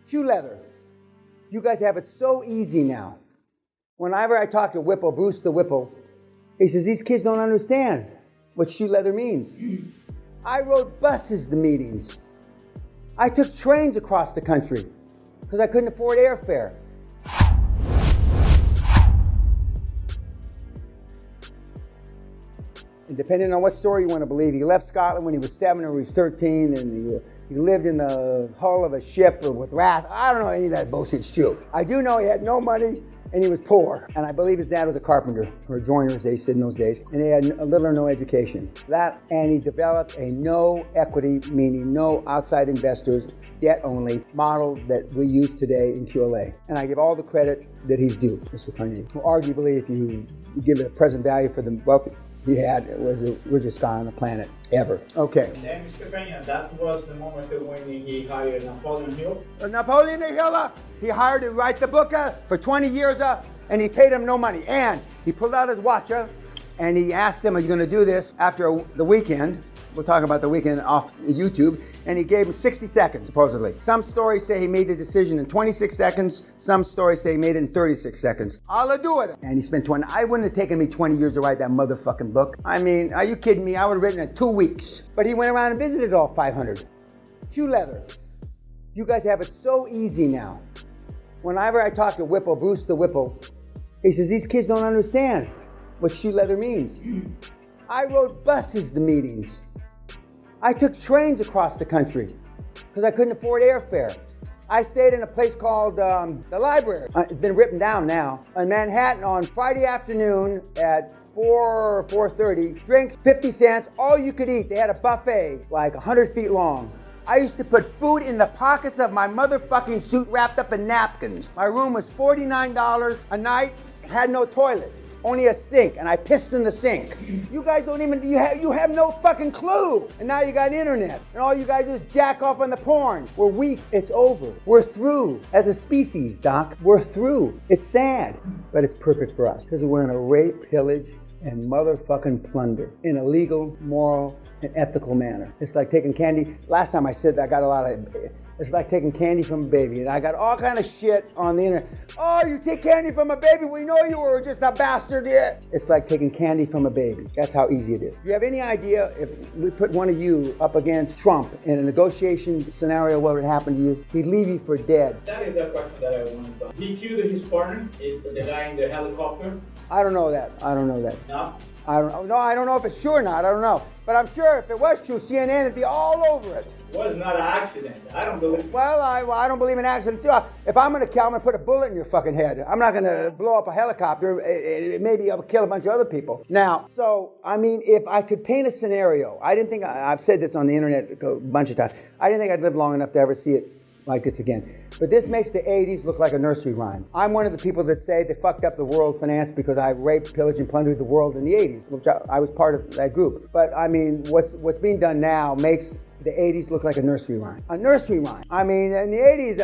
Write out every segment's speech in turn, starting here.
shoe leather. You guys have it so easy now. Whenever I talk to Whipple, Bruce the Whipple, he says, these kids don't understand what shoe leather means. I rode buses to meetings. I took trains across the country because I couldn't afford airfare. And depending on what story you want to believe, he left Scotland when he was 7 or he was 13, and he lived in the hull of a ship with wrath. I don't know any of that bullshit's true. I do know he had no money and he was poor. And I believe his dad was a carpenter, or a joiner as they said in those days, and he had a little or no education. That, and he developed a no equity, meaning no outside investors, debt only model that we use today in QLA. And I give all the credit that he's due, Mr. Carnegie. Well, arguably, if you give it a present value for the wealth he had, it was the richest guy on the planet ever. Okay. And then, Mr. Pena, that was the moment when he hired Napoleon Hill. Napoleon Hill, he hired to write the book for 20 years, and he paid him no money. And he pulled out his watch, and he asked him, are you going to do this after the weekend? We're talking about the weekend off YouTube. And he gave him 60 seconds, supposedly. Some stories say he made the decision in 26 seconds. Some stories say he made it in 36 seconds. I'll do it. And he spent 20. I wouldn't have taken me 20 years to write that motherfucking book. I mean, are you kidding me? I would have written it in 2 weeks. But he went around and visited all 500. Shoe leather. You guys have it so easy now. Whenever I talk to Whipple, Bruce the Whipple, he says, these kids don't understand what shoe leather means. I rode buses to meetings. I took trains across the country because I couldn't afford airfare. I stayed in a place called the Library. It's been written down now. In Manhattan on Friday afternoon at 4 or 4:30. Drinks, 50 cents, all you could eat. They had a buffet like 100 feet long. I used to put food in the pockets of my motherfucking suit wrapped up in napkins. My room was $49 a night, had no toilet. Only a sink, and I pissed in the sink. You guys don't even, you have no fucking clue. And now you got internet, and all you guys do is jack off on the porn. We're weak, it's over. We're through. As a species, Doc, we're through. It's sad, but it's perfect for us, because we're gonna rape, pillage, and motherfucking plunder in a legal, moral, and ethical manner. It's like taking candy. Last time I said that, I got a lot of, it's like taking candy from a baby, and I got all kind of shit on the internet. Oh, you take candy from a baby? We know you were just a bastard. Yeah. It's like taking candy from a baby. That's how easy it is. Do you have any idea if we put one of you up against Trump in a negotiation scenario, what would happen to you? He'd leave you for dead. That is the question that I wanted to ask. He killed his partner, the guy in the helicopter. I don't know that. I don't know that. No? I don't know if it's true or not. I don't know. But I'm sure if it was true, CNN would be all over it. Well, it's not an accident. I don't believe. Well, I don't believe in accidents too. If I'm going to kill, I'm going to put a bullet in your fucking head. I'm not going to blow up a helicopter. Maybe I'll kill a bunch of other people. Now, so, I mean, if I could paint a scenario, I didn't think, I've said this on the internet a bunch of times, I didn't think I'd live long enough to ever see it like this again. But this makes the 80s look like a nursery rhyme. I'm one of the people that say they fucked up the world finance because I raped, pillaged, and plundered the world in the 80s, which I was part of that group. But I mean, what's being done now makes the 80s look like a nursery rhyme. A nursery rhyme. I mean, in the 80s,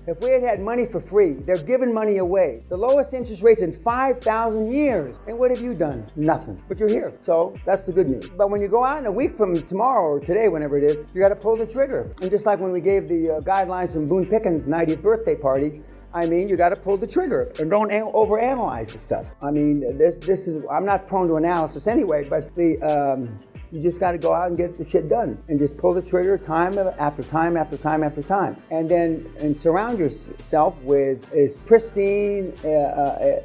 if we had money for free, they're giving money away. The lowest interest rates in 5,000 years. And what have you done? Nothing. But you're here. So that's the good news. But when you go out in a week from tomorrow or today, whenever it is, you got to pull the trigger. And just like when we gave the guidelines from Boone Pickens' 90th birthday party, I mean, you got to pull the trigger and don't overanalyze the stuff. I mean, this is, I'm not prone to analysis anyway, but you just got to go out and get the shit done and just pull the trigger time after time after time after time. And then surround yourself with as pristine a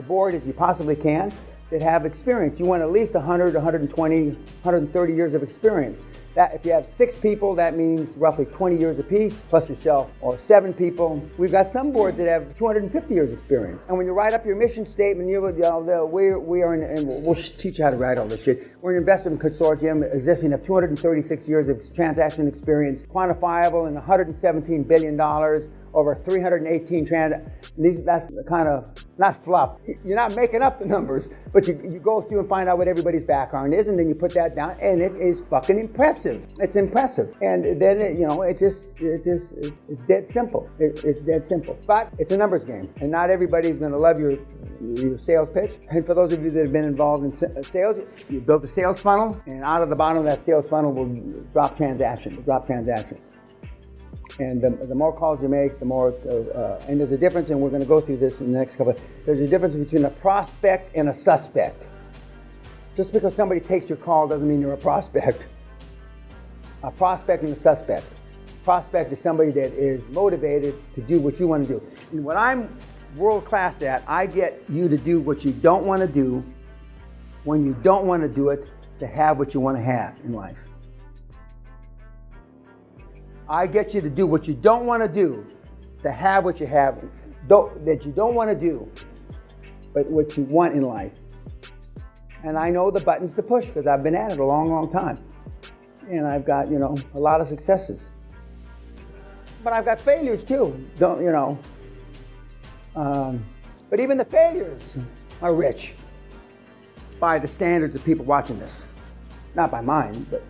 board as you possibly can that have experience. You want at least 100, 120, 130 years of experience. That if you have 6 people, that means roughly 20 years apiece, plus yourself, or 7 people. We've got some boards that have 250 years experience. And when you write up your mission statement, we are and we'll teach you how to write all this shit. We're an investment consortium existing of 236 years of transaction experience, quantifiable in $117 billion, over 318 transactions. That's kind of, not fluff. You're not making up the numbers, but you go through and find out what everybody's background is, and then you put that down, and it is fucking impressive. It's impressive. And then, it's dead simple. It's dead simple. But it's a numbers game, and not everybody's going to love your sales pitch. And for those of you that have been involved in sales, you build a sales funnel, and out of the bottom of that sales funnel will drop transaction. And the more calls you make, the more it's, and there's a difference, and we're going to go through this in the next couple. There's a difference between a prospect and a suspect. Just because somebody takes your call doesn't mean you're a prospect. A prospect and a suspect. Prospect is somebody that is motivated to do what you want to do. And what I'm world class at, I get you to do what you don't want to do when you don't want to do it to have what you want to have in life. I get you to do what you don't want to do to have what you have, that you don't want to do, but what you want in life. And I know the buttons to push because I've been at it a long, long time. And I've got, a lot of successes. But I've got failures too, but even the failures are rich by the standards of people watching this. Not by mine, but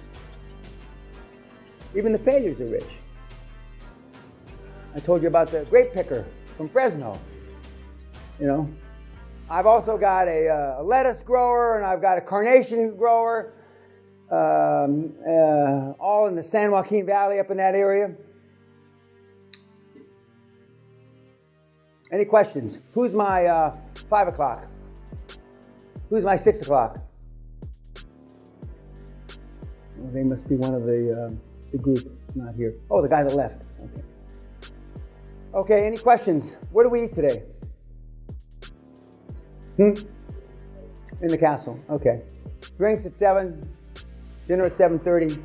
even the failures are rich. I told you about the grape picker from Fresno. I've also got a lettuce grower, and I've got a carnation grower, all in the San Joaquin Valley up in that area. Any questions? Who's my 5 o'clock? Who's my 6 o'clock? Well, they must be one of the group not here. Oh, the guy that left. Okay. Okay, any questions? What do we eat today? In the castle. Okay. Drinks at 7. Dinner at 7:30.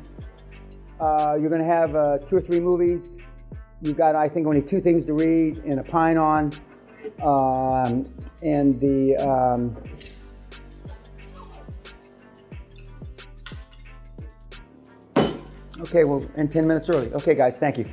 You're going to have 2 or 3 movies. You've got, I think, only 2 things to read and a pine on. And the... Okay, we'll end 10 minutes early. Okay, guys, thank you.